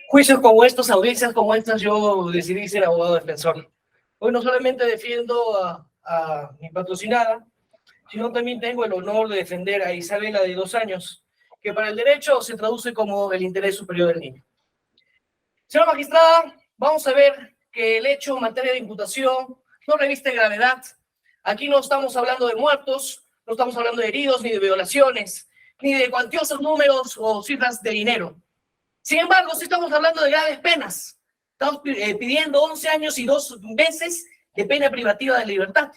Juicios como estos, audiencias como estas, yo decidí ser abogado defensor. Hoy no solamente defiendo a mi patrocinada, sino también tengo el honor de defender a Isabela, de 2 años, que para el derecho se traduce como el interés superior del niño. Señora magistrada, vamos a ver que el hecho en materia de imputación no reviste gravedad. Aquí no estamos hablando de muertos, no estamos hablando de heridos, ni de violaciones, ni de cuantiosos números o cifras de dinero. Sin embargo, sí estamos hablando de graves penas. Estamos pidiendo 11 años y 2 meses de pena privativa de libertad.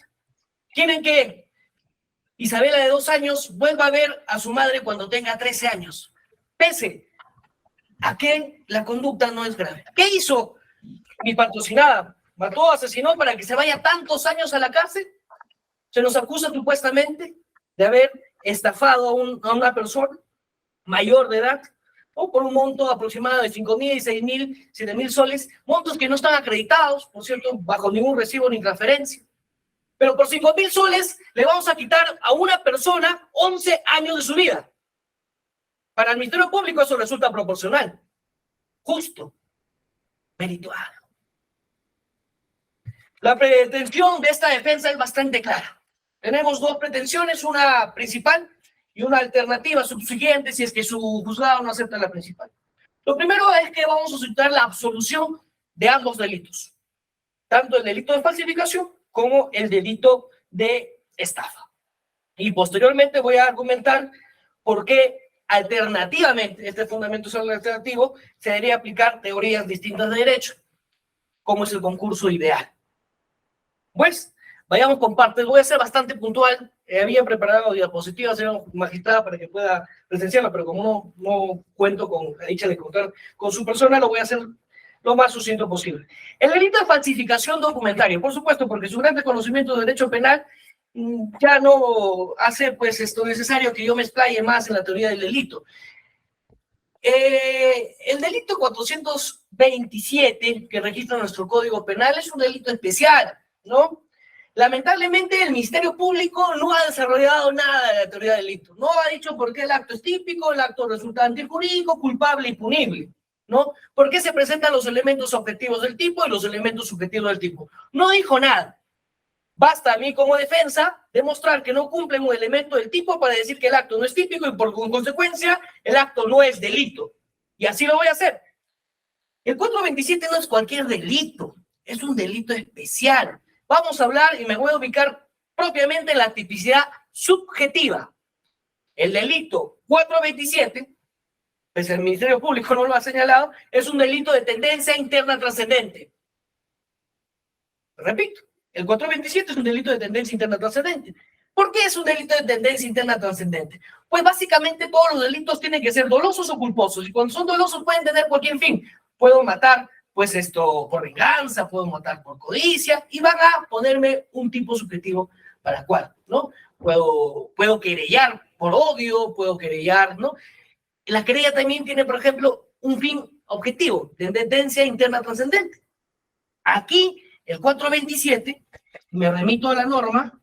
Quieren que Isabela, de 2 años, vuelva a ver a su madre cuando tenga 13 años, pese a que la conducta no es grave. ¿Qué hizo mi patrocinada? ¿Mató, asesinó para que se vaya tantos años a la cárcel? Se nos acusa supuestamente de haber estafado a una persona mayor de edad, o por un monto aproximado de 5.000, 6.000, 7.000 soles, montos que no están acreditados, por cierto, bajo ningún recibo ni transferencia. Pero por 5.000 soles le vamos a quitar a una persona 11 años de su vida. Para el Ministerio Público eso resulta proporcional, justo, meritorio. La pretensión de esta defensa es bastante clara. Tenemos 2 pretensiones, una principal y una alternativa subsiguiente si es que su juzgado no acepta la principal. Lo primero es que vamos a solicitar la absolución de ambos delitos, tanto el delito de falsificación como el delito de estafa. Y posteriormente voy a argumentar por qué alternativamente, este fundamento es alternativo, se debería aplicar teorías distintas de derecho, como es el concurso ideal. Pues, vayamos con partes. Voy a ser bastante puntual. Había preparado diapositivas, señora magistrada, para que pueda presenciarla, pero como no cuento con la dicha de contar con su persona, lo voy a hacer lo más sucinto posible. El delito de falsificación documentaria, por supuesto, porque su gran conocimiento de derecho penal ya no hace pues esto necesario que yo me explaye más en la teoría del delito. El delito 427 que registra nuestro Código Penal es un delito especial, ¿no? Lamentablemente el Ministerio Público no ha desarrollado nada de la teoría del delito, no ha dicho por qué el acto es típico, el acto resulta antijurídico, culpable y punible, ¿no? ¿Por qué se presentan los elementos objetivos del tipo y los elementos subjetivos del tipo? No dijo nada. Basta a mí como defensa demostrar que no cumplen un elemento del tipo para decir que el acto no es típico y por consecuencia el acto no es delito. Y así lo voy a hacer. El 427 no es cualquier delito, es un delito especial. Vamos a hablar y me voy a ubicar propiamente en la tipicidad subjetiva. El delito 427, pues el Ministerio Público no lo ha señalado, es un delito de tendencia interna trascendente. Repito, el 427 es un delito de tendencia interna trascendente. ¿Por qué es un delito de tendencia interna trascendente? Pues básicamente todos los delitos tienen que ser dolosos o culposos, y cuando son dolosos pueden tener cualquier fin. Puedo matar pues esto por venganza, puedo matar por codicia, y van a ponerme un tipo subjetivo para cuál, ¿no? Puedo querellar por odio, puedo querellar, ¿no? La querella también tiene, por ejemplo, un fin objetivo, de tendencia interna trascendente. Aquí, el 427, me remito a la norma,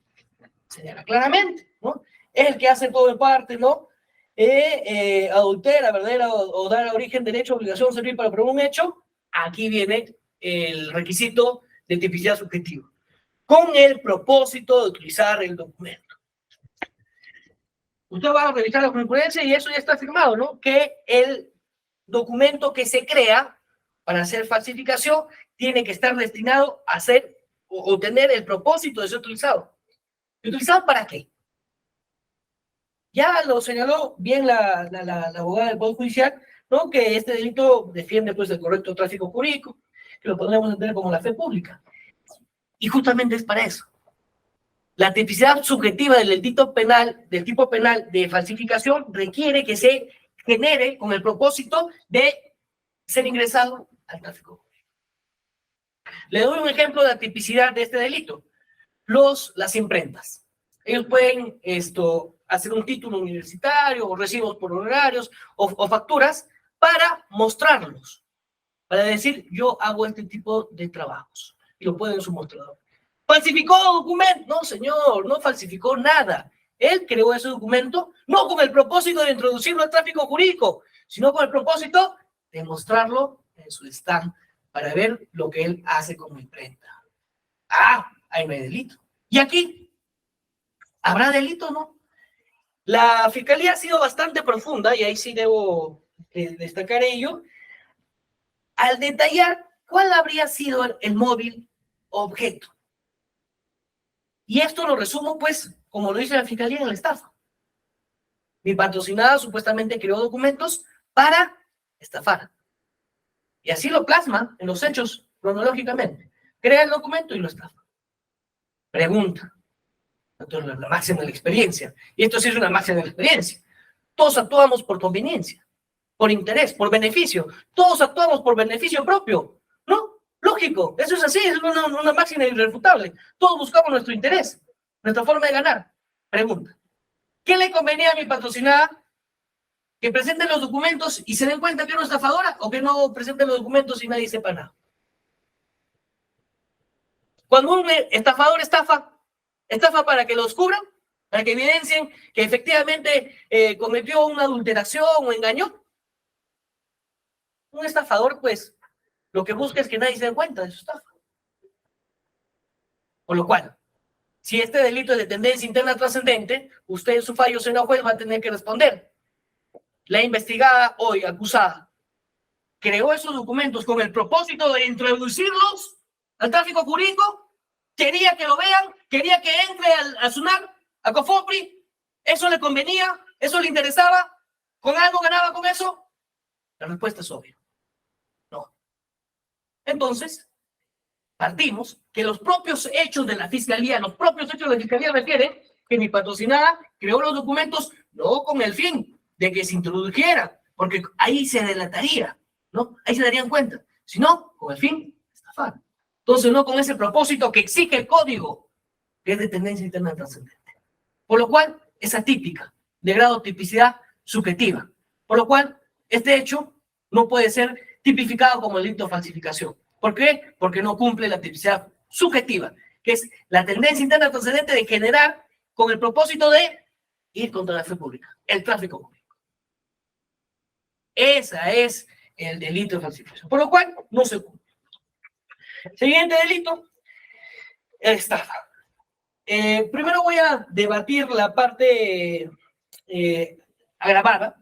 señala claramente, ¿no? Es el que hace todo en parte, ¿no? Adultera, verdadera o dar origen, derecho, obligación, servir para probar un hecho. Aquí viene el requisito de tipicidad subjetiva, con el propósito de utilizar el documento. Usted va a revisar la jurisprudencia y eso ya está firmado, ¿no? Que el documento que se crea para hacer falsificación tiene que estar destinado a ser o tener el propósito de ser utilizado. ¿Utilizado para qué? Ya lo señaló bien la abogada del Poder Judicial, ¿no? Que este delito defiende pues el correcto tráfico jurídico, que lo podríamos entender como la fe pública. Y justamente es para eso. La tipicidad subjetiva del delito penal, del tipo penal de falsificación, requiere que se genere con el propósito de ser ingresado al tráfico jurídico. Le doy un ejemplo de la tipicidad de este delito. Las imprentas. Ellos pueden hacer un título universitario o recibos por honorarios o facturas para mostrarlos, para decir yo hago este tipo de trabajos y lo pueden en su mostrador. ¿Falsificó documento? No, señor, no falsificó nada. Él creó ese documento no con el propósito de introducirlo al tráfico jurídico, sino con el propósito de mostrarlo en su stand para ver lo que él hace como imprenta. Ah, ahí no hay delito. ¿Y aquí? ¿Habrá delito o no? La fiscalía ha sido bastante profunda, y ahí sí debo destacar ello, al detallar cuál habría sido el móvil objeto. Y esto lo resumo, pues, como lo dice la fiscalía, en la estafa. Mi patrocinada supuestamente creó documentos para estafar. Y así lo plasma en los hechos cronológicamente. Crea el documento y lo estafa. Pregunta. Entonces, la máxima de la experiencia. Y esto sí es una máxima de la experiencia. Todos actuamos por conveniencia, por interés, por beneficio. Todos actuamos por beneficio propio, ¿no? Lógico, eso es así, es una máxima irrefutable. Todos buscamos nuestro interés, nuestra forma de ganar. Pregunta. ¿Qué le convenía a mi patrocinada? ¿Que presente los documentos y se den cuenta que es una estafadora, o que no presente los documentos y nadie sepa nada? Cuando un estafador estafa para que los cubran, para que evidencien que efectivamente cometió una adulteración o engañó. Un estafador, pues, lo que busca es que nadie se dé cuenta de su estafa. Por lo cual, si este delito es de tendencia interna trascendente, usted en su fallo, señor juez, va a tener que responder. La investigada, hoy acusada, creó esos documentos con el propósito de introducirlos al tráfico jurídico. Quería que lo vean, quería que entre al SUNAT, a COFOPRI. ¿Eso le convenía? ¿Eso le interesaba? ¿Con algo ganaba con eso? La respuesta es obvia. No. Entonces, partimos que los propios hechos de la fiscalía refieren que mi patrocinada creó los documentos no con el fin de que se introdujera, porque ahí se delataría, ¿no? Ahí se darían cuenta, sino con el fin de estafar. Entonces, no con ese propósito que exige el código, que es de tendencia interna trascendente. Por lo cual, es atípica, de grado de tipicidad subjetiva. Por lo cual, este hecho no puede ser tipificado como delito de falsificación. ¿Por qué? Porque no cumple la tipicidad subjetiva, que es la tendencia interna trascendente de generar con el propósito de ir contra la fe pública, el tráfico público. Ese es el delito de falsificación. Por lo cual, no se cumple. Siguiente delito, estafa. Primero voy a debatir la parte agravada.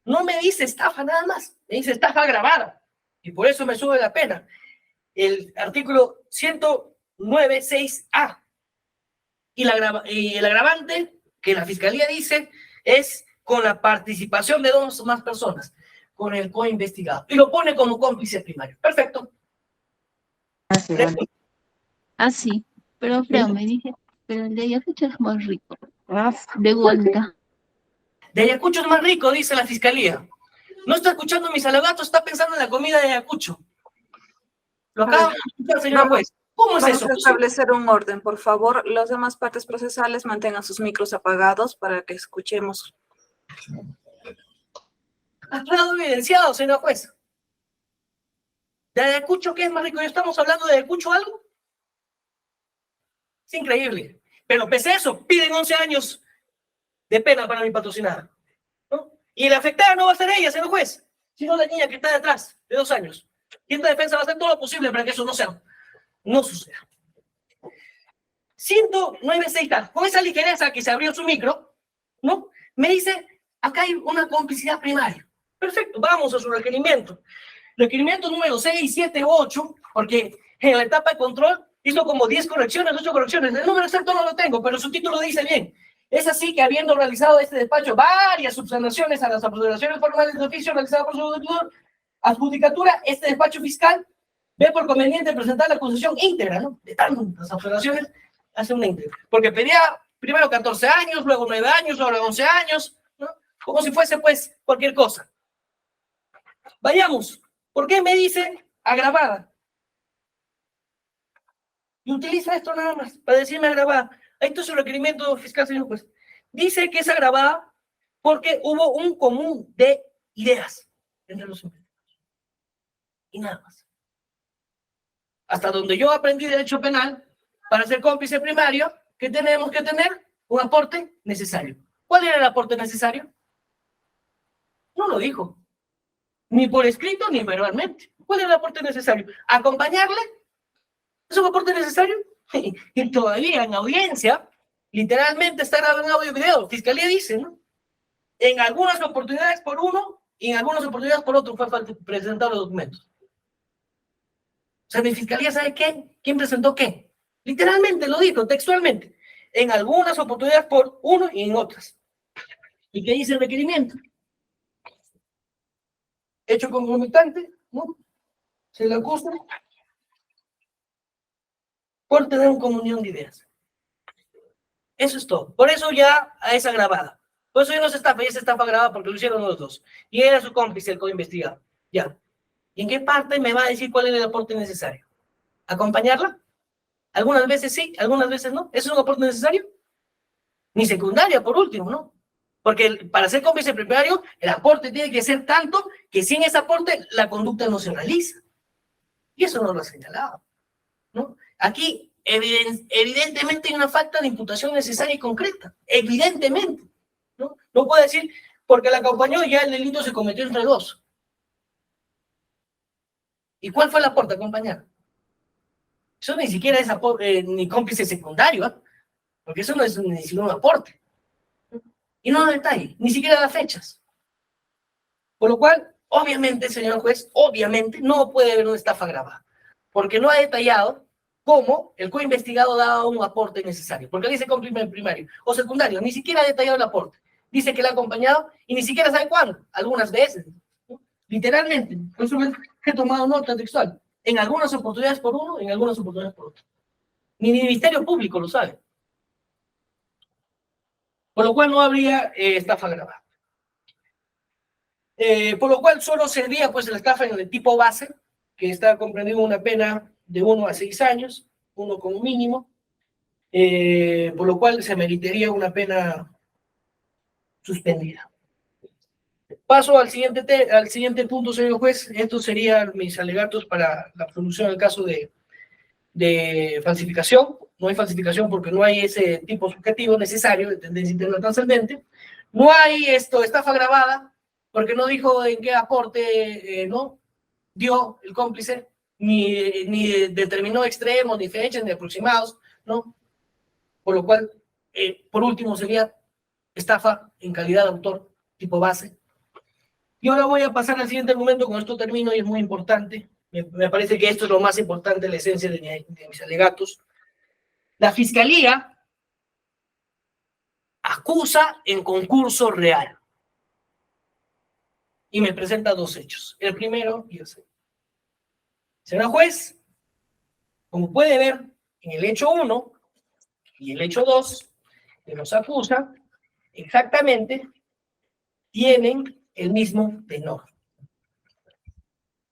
No me dice estafa nada más, me dice estafa agravada. Y por eso me sube la pena. El artículo 109.6a. Y el agravante que la fiscalía dice es con la participación de dos o más personas, con el coinvestigado. Y lo pone como cómplice primario. Perfecto. Así, pero Freo me dije, pero el de Ayacucho es más rico. De vuelta. De Ayacucho es más rico, dice la fiscalía. No está escuchando mis alegatos, está pensando en la comida de Ayacucho. Lo acabo de escuchar, señor juez. ¿Cómo es eso? Vamos a establecer un orden, por favor. Las demás partes procesales mantengan sus micros apagados para que escuchemos. Ha quedado evidenciado, señor juez. ¿De Ayacucho qué es más rico? ¿Ya estamos hablando de Ayacucho algo? Es increíble. Pero pese a eso, piden 11 años de pena para mi patrocinada, ¿no? Y la afectada no va a ser ella, señor juez, sino la niña que está detrás, de 2 años. Y esta defensa va a hacer todo lo posible para que eso no suceda. 109.6a, con esa ligereza que se abrió su micro, ¿no? Me dice, acá hay una complicidad primaria. Perfecto, vamos a su requerimiento. Requerimiento número 6, 7, 8, porque en la etapa de control hizo como 10 correcciones, 8 correcciones. El número exacto no lo tengo, pero su título dice bien. Es así que, habiendo realizado este despacho varias subsanaciones a las apelaciones formales de oficio realizadas por su adjudicatura, este despacho fiscal ve por conveniente presentar la acusación íntegra, ¿no? De tantas observaciones, hace una íntegra. Porque pedía primero 14 años, luego 9 años, ahora 11 años, ¿no? Como si fuese, pues, cualquier cosa. Vayamos. ¿Por qué me dice agravada? Y utiliza esto nada más para decirme agravada. Esto es un requerimiento fiscal, señor juez. Dice que es agravada porque hubo un común de ideas entre los implicados. Y nada más. Hasta donde yo aprendí derecho penal, para ser cómplice primario, ¿qué tenemos que tener? Un aporte necesario. ¿Cuál era el aporte necesario? No lo dijo. Ni por escrito ni verbalmente. ¿Cuál es el aporte necesario? ¿Acompañarle? ¿Es un aporte necesario? Y todavía en audiencia, literalmente está grabado en audio y video. Fiscalía dice, ¿no? En algunas oportunidades por uno y en algunas oportunidades por otro fue presentar los documentos. O sea, mi fiscalía sabe qué, quién presentó qué. Literalmente lo dijo, textualmente. En algunas oportunidades por uno y en otras. ¿Y qué dice el requerimiento? Hecho concomitante, ¿no? Se le acusa por tener una comunión de ideas. Eso es todo. Por eso ya es agravada. Por eso ya no se estafa, ya se estafa grabada porque lo hicieron los dos. Y era su cómplice, el co-investigado. Ya. ¿Y en qué parte me va a decir cuál es el aporte necesario? ¿Acompañarla? Algunas veces sí, algunas veces no. ¿Eso es un aporte necesario? Ni secundaria, por último, ¿no? Porque para ser cómplice primario, el aporte tiene que ser tanto que sin ese aporte la conducta no se realiza. Y eso no lo ha señalado, ¿no? Aquí, evidentemente, hay una falta de imputación necesaria y concreta. Evidentemente, ¿no? No puede decir, porque la acompañó ya el delito se cometió entre dos. ¿Y cuál fue el aporte? Acompañar. Eso ni siquiera es ni cómplice secundario, ¿eh? Porque eso no es ni siquiera un aporte. Y no da detalle, ni siquiera da fechas. Por lo cual, obviamente, señor juez, obviamente no puede haber una estafa grabada, porque no ha detallado cómo el coinvestigado daba un aporte necesario. Porque dice cómplice primario o secundario, ni siquiera ha detallado el aporte. Dice que le ha acompañado y ni siquiera sabe cuándo, algunas veces. ¿No? Literalmente, por eso he tomado nota textual. En algunas oportunidades por uno, en algunas oportunidades por otro. Ni el Ministerio Público lo sabe. Por lo cual no habría estafa grabada. Por lo cual solo sería pues la estafa en el tipo base, que está comprendido una pena de 1 a 6 años, uno como mínimo, por lo cual se meritaría una pena suspendida. Paso al siguiente punto, señor juez. Estos serían mis alegatos para la solución del caso de falsificación. No hay falsificación porque no hay ese tipo subjetivo necesario de tendencia interna trascendente. No hay estafa grabada porque no dijo en qué aporte no dio el cómplice, ni determinó extremos, ni fechas, ni aproximados, ¿no? Por lo cual, por último, sería estafa en calidad de autor, tipo base. Y ahora voy a pasar al siguiente argumento, con esto termino y es muy importante. Me parece que esto es lo más importante, la esencia de mis alegatos. La Fiscalía acusa en concurso real y me presenta dos hechos, el primero y el segundo. Señor juez, como puede ver en el hecho 1 y el hecho 2, que nos acusa, exactamente tienen el mismo tenor.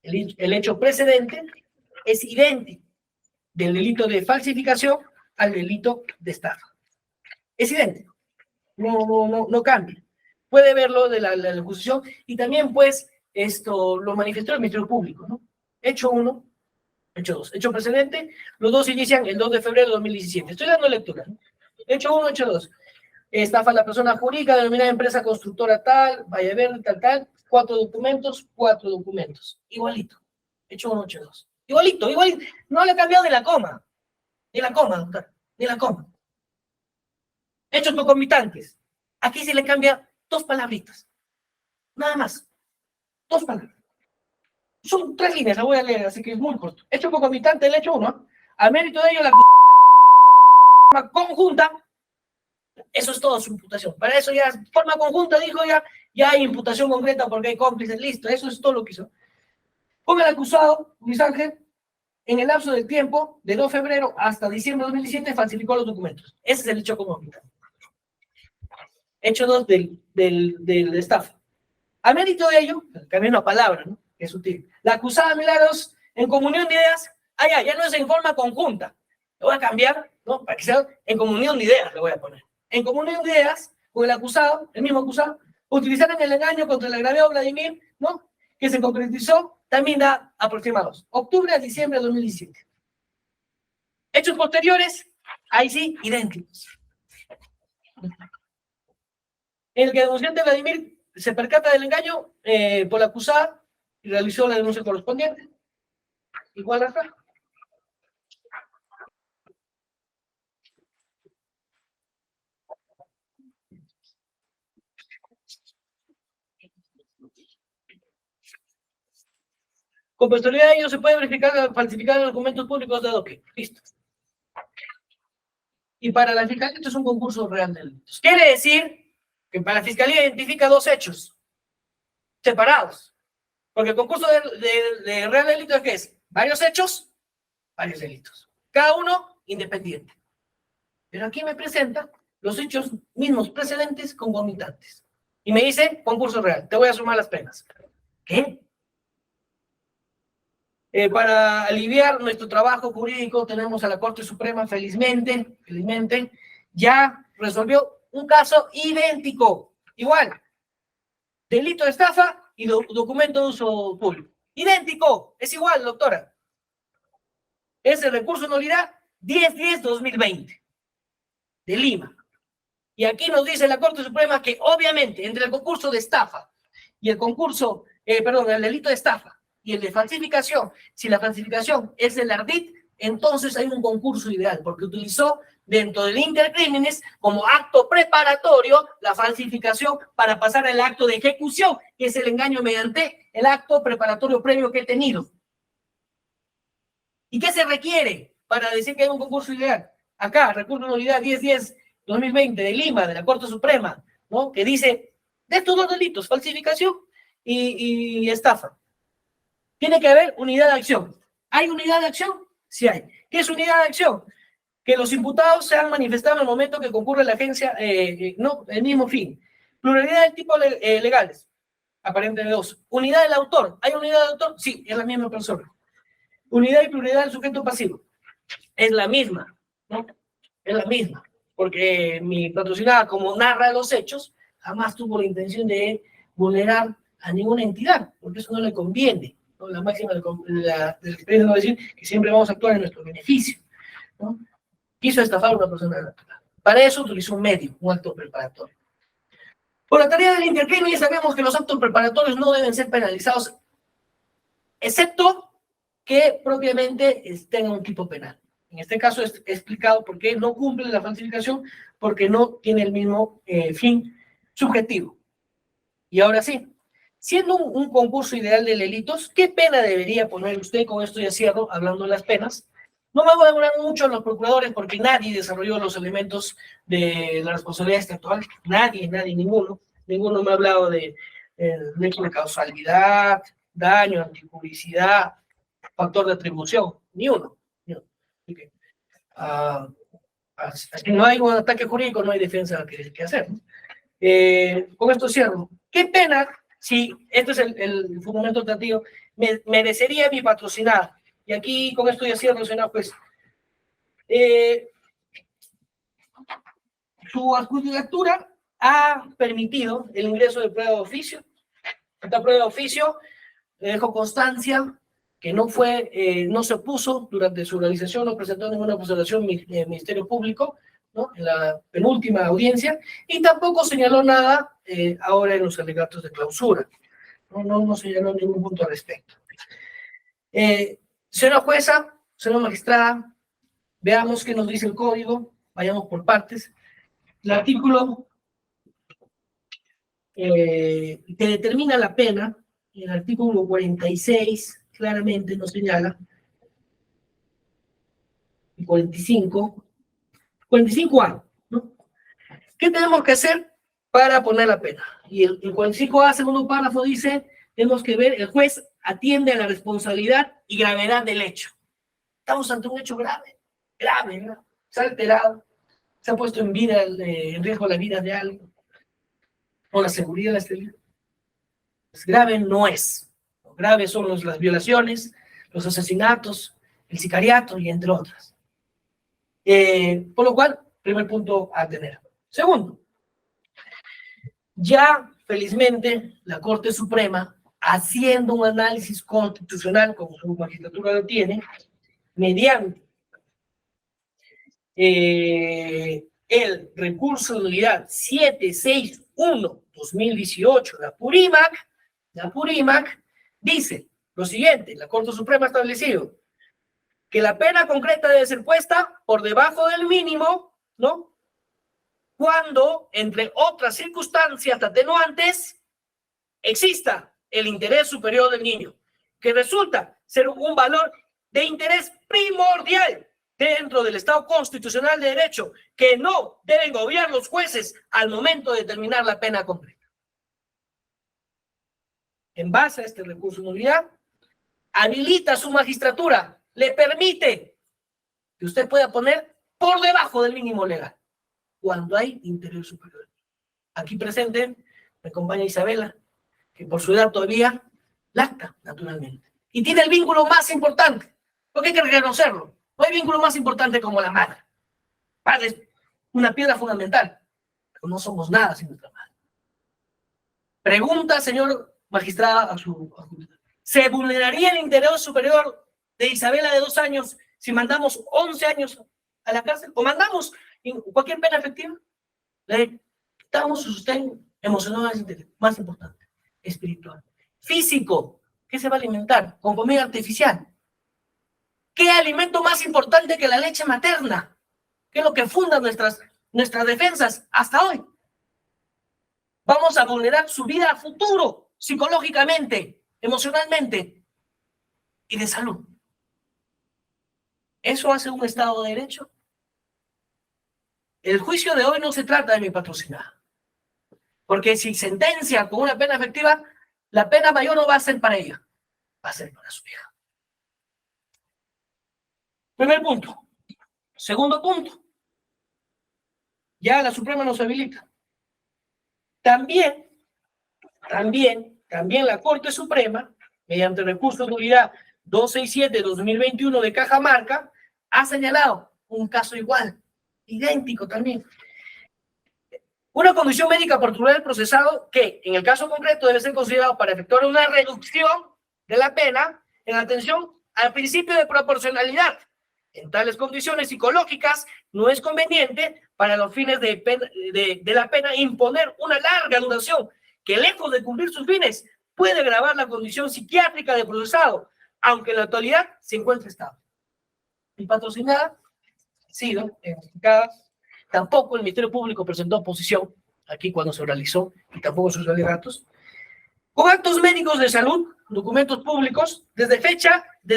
El hecho precedente es idéntico del delito de falsificación al delito de estafa. Es idéntico. No cambia. Puede verlo de la acusación y también, pues, esto lo manifestó el Ministerio Público, ¿no? Hecho 1, hecho 2. Hecho precedente, los dos inician el 2 de febrero de 2017. Estoy dando lectura, ¿no? Hecho 1, hecho 2. Estafa a la persona jurídica denominada empresa constructora tal, Valle Verde, tal, 4 documentos, igualito. Hecho 1, hecho 2. Igualito. No le ha cambiado ni la coma, doctor, ni la coma. Hechos concomitantes. Aquí se le cambia 2 palabritas. Nada más. 2 palabras. Son 3 líneas, la voy a leer, así que es muy corto. Hecho concomitante, el hecho 1. Al mérito de ello, la acusación de forma conjunta. Eso es todo su imputación. Para eso ya, forma conjunta, dijo ya hay imputación concreta porque hay cómplices, listo. Eso es todo lo que hizo. Con el acusado, Luis Ángel, en el lapso del tiempo, de 2 de febrero hasta diciembre de 2017, falsificó los documentos. Ese es el hecho concomitante. Hecho 2 del estafa. A mérito de ello, cambié una palabra, ¿no? Que es sutil. La acusada Milagros, en comunión de ideas, ya no es en forma conjunta. Lo voy a cambiar, ¿no? Para que sea en comunión de ideas, le voy a poner. En comunión de ideas, con el acusado, el mismo acusado, utilizaron el engaño contra el agraviado Vladimir, ¿no? Que se concretizó, también da aproximados. Octubre a diciembre de 2017. Hechos posteriores, ahí sí, idénticos. En el que el denunciante Vladimir se percata del engaño por la acusada y realizó la denuncia correspondiente. igual acá. Con posterioridad a ello se puede verificar, falsificar documentos públicos dado que. Listo. Y para la fiscalía esto es un concurso real de delitos. Quiere decir que para la fiscalía identifica dos hechos separados. Porque el concurso de real delito es que es varios hechos, varios delitos. Cada uno independiente. Pero aquí me presenta los hechos mismos precedentes concomitantes. Y me dice concurso real. Te voy a sumar las penas. ¿Qué? Para aliviar nuestro trabajo jurídico tenemos a la Corte Suprema, felizmente, ya resolvió un caso idéntico, igual, delito de estafa y documento de uso público. Idéntico, es igual, doctora. Es el recurso de nulidad 10-10-2020 de Lima. Y aquí nos dice la Corte Suprema que obviamente entre el concurso de estafa y el concurso, el delito de estafa y el de falsificación, si la falsificación es del ardid, entonces hay un concurso ideal, porque utilizó dentro del intercrímenes como acto preparatorio la falsificación para pasar al acto de ejecución, que es el engaño mediante el acto preparatorio previo que he tenido. ¿Y qué se requiere para decir que hay un concurso ideal? Acá, recurso de nulidad 10-10-2020 de Lima, de la Corte Suprema, ¿no? Que dice, de estos dos delitos, falsificación y estafa, tiene que haber unidad de acción. ¿Hay unidad de acción? Sí hay. ¿Qué es unidad de acción? Que los imputados se han manifestado en el momento que concurre la agencia, no, el mismo fin. Pluralidad de tipos legales, aparentemente dos. Unidad del autor. ¿Hay unidad del autor? Sí, es la misma persona. Unidad y pluralidad del sujeto pasivo. Es la misma, ¿no? Es la misma. Porque mi patrocinada, como narra los hechos, jamás tuvo la intención de vulnerar a ninguna entidad, porque eso no le conviene, ¿no? La máxima de la experiencia no decir que siempre vamos a actuar en nuestro beneficio, ¿no? Quiso estafar a una persona natural. Para eso utilizó un medio, un acto preparatorio. Por la tarea del intercrimen ya sabemos que los actos preparatorios no deben ser penalizados, excepto que propiamente tengan un tipo penal. En este caso es explicado por qué no cumple la falsificación, porque no tiene el mismo fin subjetivo. Y ahora sí, siendo un concurso ideal de delitos, ¿qué pena debería poner usted? Con esto ya cierro, hablando de las penas. No me voy a demorar mucho en los procuradores porque nadie desarrolló los elementos de la responsabilidad estatal. Nadie, ninguno. Ninguno me ha hablado de nexo de causalidad, daño, antipublicidad, factor de atribución. Ni uno. Okay. Aquí no hay un ataque jurídico, no hay defensa que hacer, ¿no? Con esto cierro. ¿Qué pena si este es el fundamento tratativo merecería mi patrocinada? Y aquí con esto ya cierro, señor juez. Su adjudicatura ha permitido el ingreso de prueba de oficio. Esta prueba de oficio le dejo constancia que no se opuso durante su realización, no presentó ninguna observación del Ministerio Público, ¿no? En la penúltima audiencia, y tampoco señaló nada ahora en los alegatos de clausura. No señaló ningún punto al respecto. Señora jueza, señora magistrada, veamos qué nos dice el código, vayamos por partes. El artículo que determina la pena, el artículo 46, claramente nos señala, el 45A, ¿no? ¿Qué tenemos que hacer para poner la pena? Y el 45A, segundo párrafo, dice, tenemos que ver, el juez atiende a la responsabilidad y gravedad del hecho. Estamos ante un hecho grave, ¿no? Se ha alterado, se ha puesto en riesgo la vida de alguien, o la seguridad de este vida. Pues grave no es. Lo grave son las violaciones, los asesinatos, el sicariato y entre otras. Por lo cual, primer punto a tener. Segundo, ya felizmente la Corte Suprema, haciendo un análisis constitucional, como su magistratura lo tiene, mediante el recurso de nulidad 761-2018, la Purímac dice, lo siguiente: la Corte Suprema ha establecido que la pena concreta debe ser puesta por debajo del mínimo, ¿no? Cuando, entre otras circunstancias atenuantes, exista el interés superior del niño, que resulta ser un valor de interés primordial dentro del Estado constitucional de derecho, que no deben obviar los jueces al momento de determinar la pena concreta. En base a este recurso de nulidad, habilita su magistratura, le permite que usted pueda poner por debajo del mínimo legal, cuando hay interés superior. Aquí presente me acompaña Isabela, que por su edad todavía lacta, naturalmente. Y tiene el vínculo más importante, porque hay que reconocerlo. No hay vínculo más importante como la madre. Padre es una piedra fundamental, pero no somos nada sin nuestra madre. Pregunta, señor magistrada, ¿se vulneraría el interés superior de Isabela de 2 años si mandamos 11 años a la cárcel? ¿O mandamos cualquier pena efectiva? Le quitamos su sustento emocional más importante, espiritual. Físico, ¿qué se va a alimentar? Con comida artificial. ¿Qué alimento más importante que la leche materna? ¿Qué es lo que funda nuestras defensas hasta hoy? Vamos a vulnerar su vida a futuro, psicológicamente, emocionalmente y de salud. ¿Eso hace un Estado de Derecho? El juicio de hoy no se trata de mi patrocinada. Porque si sentencia con una pena efectiva, la pena mayor no va a ser para ella, va a ser para su hija. Primer punto. Segundo punto. Ya la Suprema nos habilita. También la Corte Suprema, mediante el recurso de nulidad 267-2021 de Cajamarca, ha señalado un caso igual, idéntico también. Una condición médica particular del procesado que, en el caso concreto, debe ser considerado para efectuar una reducción de la pena en atención al principio de proporcionalidad. En tales condiciones psicológicas, no es conveniente para los fines de la pena imponer una larga duración que, lejos de cumplir sus fines, puede agravar la condición psiquiátrica del procesado, aunque en la actualidad se encuentre estable. Mi patrocinada ha sido identificada. Tampoco el Ministerio Público presentó oposición aquí cuando se realizó, y tampoco sus alegatos. Con actos médicos de salud, documentos públicos, desde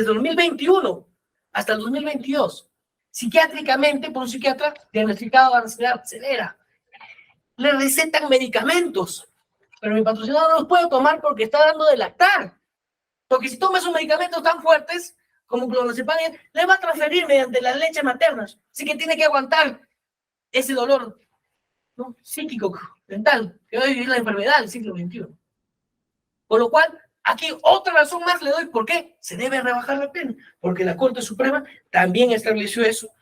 2021 hasta el 2022, psiquiátricamente por un psiquiatra diagnosticado de ansiedad severa. Le recetan medicamentos, pero mi patrocinado no los puede tomar porque está dando de lactar. Porque si toma esos medicamentos tan fuertes como clonazepam, le va a transferir mediante las leches maternas. Así que tiene que aguantar ese dolor, ¿no?, psíquico, mental, que hoy es la enfermedad del siglo XXI. Por lo cual, aquí otra razón más le doy por qué se debe rebajar la pena, porque la Corte Suprema también estableció eso,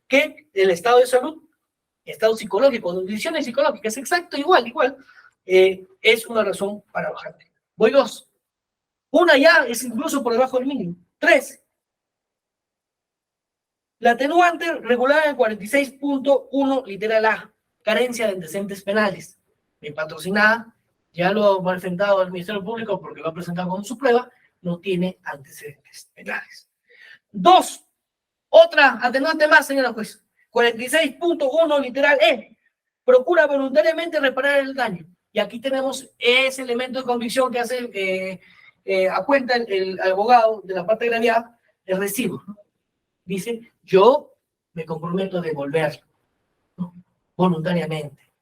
que el estado de salud, estado psicológico, condiciones psicológicas, exacto, igual, es una razón para bajar. Voy 2. Una ya es incluso por debajo del mínimo. 3. La atenuante regulada en 46.1 literal A, carencia de antecedentes penales. Mi patrocinada, ya lo ha presentado al Ministerio Público porque lo ha presentado con su prueba, no tiene antecedentes penales. 2. Otra atenuante más, señora juez. 46.1 literal E, procura voluntariamente reparar el daño. Y aquí tenemos ese elemento de convicción que hace a cuenta el abogado de la parte agraviada, el recibo, ¿no? Dice, yo me comprometo a devolverlo, ¿no?, voluntariamente.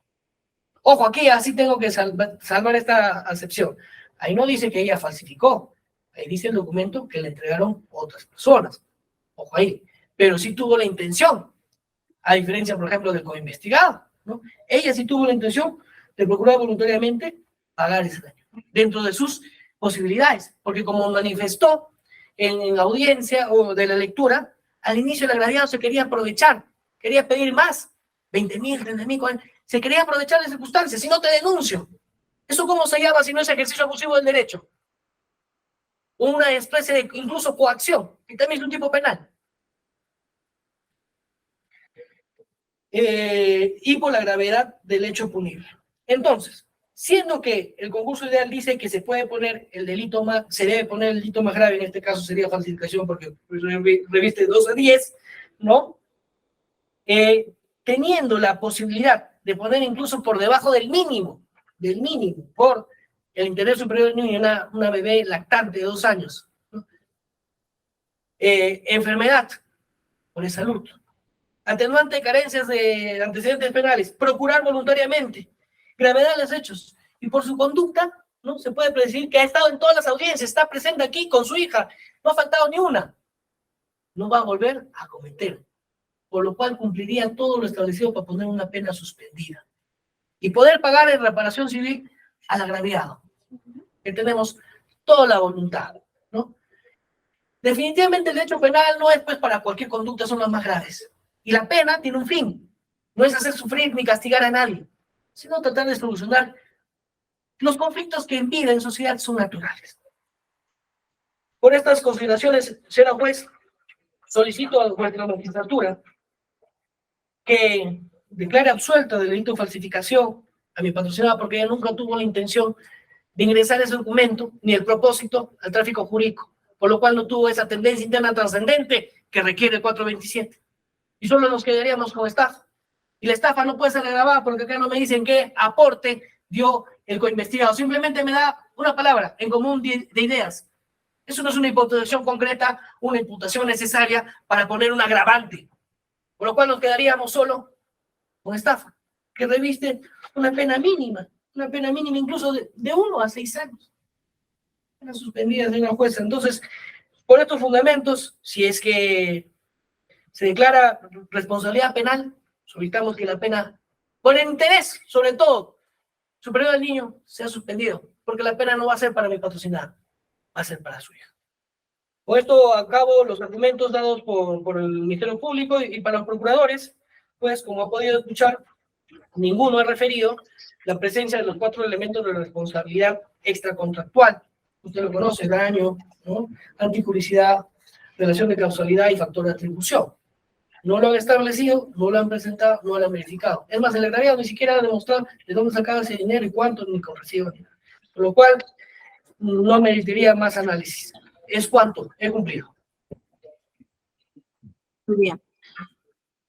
Ojo, aquí así tengo que salvar esta acepción. Ahí no dice que ella falsificó, ahí dice el documento que le entregaron otras personas. Ojo ahí, pero sí tuvo la intención, a diferencia, por ejemplo, del coinvestigado, ¿no? Ella sí tuvo la intención de procurar voluntariamente pagar ese daño, dentro de sus posibilidades, porque como manifestó en la audiencia o de la lectura, al inicio el agraviado se quería aprovechar, quería pedir más, 20.000, 30.000, 40, se quería aprovechar de circunstancias. Si no te denuncio, ¿eso cómo se llama si no es ejercicio abusivo del derecho? Una especie de incluso coacción, que también es un tipo penal. Y por la gravedad del hecho punible. Entonces, siendo que el concurso ideal dice que se puede poner el delito más, se debe poner el delito más grave, en este caso sería falsificación porque reviste 2 a 10, ¿no? Teniendo la posibilidad de poner incluso por debajo del mínimo, por el interés superior del niño, una bebé lactante de 2 años, ¿no? Enfermedad por salud, atenuante de carencias de antecedentes penales, procurar voluntariamente, gravedad de los hechos, y por su conducta, ¿no? Se puede predecir que ha estado en todas las audiencias, está presente aquí con su hija, no ha faltado ni una, no va a volver a cometer, por lo cual cumpliría todo lo establecido para poner una pena suspendida y poder pagar en reparación civil al agraviado, que tenemos toda la voluntad, ¿no? Definitivamente el derecho penal no es pues para cualquier conducta, son las más graves. Y la pena tiene un fin, no es hacer sufrir ni castigar a nadie, sino tratar de solucionar los conflictos que en vida, en sociedad, son naturales. Por estas consideraciones, señora juez, solicito a nuestra magistratura que declare absuelta del delito de falsificación a mi patrocinada, porque ella nunca tuvo la intención de ingresar ese documento, ni el propósito al tráfico jurídico, por lo cual no tuvo esa tendencia interna trascendente que requiere el 427. Y solo nos quedaríamos con estafa. Y la estafa no puede ser agravada porque acá no me dicen qué aporte dio el coinvestigado. Simplemente me da una palabra en común de ideas. Eso no es una imputación concreta, una imputación necesaria para poner un agravante. Por lo cual nos quedaríamos solo con estafa, que reviste una pena mínima incluso de 1 a 6 años. Pena suspendida, señora jueza. Entonces, por estos fundamentos, si es que se declara responsabilidad penal, solicitamos que la pena, por el interés, sobre todo, superior al niño, sea suspendido, porque la pena no va a ser para mi patrocinada, va a ser para su hija. Con esto acabo los argumentos dados por el Ministerio Público y para los procuradores, pues como ha podido escuchar, ninguno ha referido la presencia de los 4 elementos de responsabilidad extracontractual. Usted lo conoce: daño, ¿no?, antijuricidad, relación de causalidad y factor de atribución. No lo han establecido, no lo han presentado, no lo han verificado. Es más, el agraviado ni siquiera ha demostrado de dónde sacaba ese dinero y cuánto, ni con recibo, ni nada. Por lo cual, no merecería más análisis. Es cuanto he cumplido. Muy bien.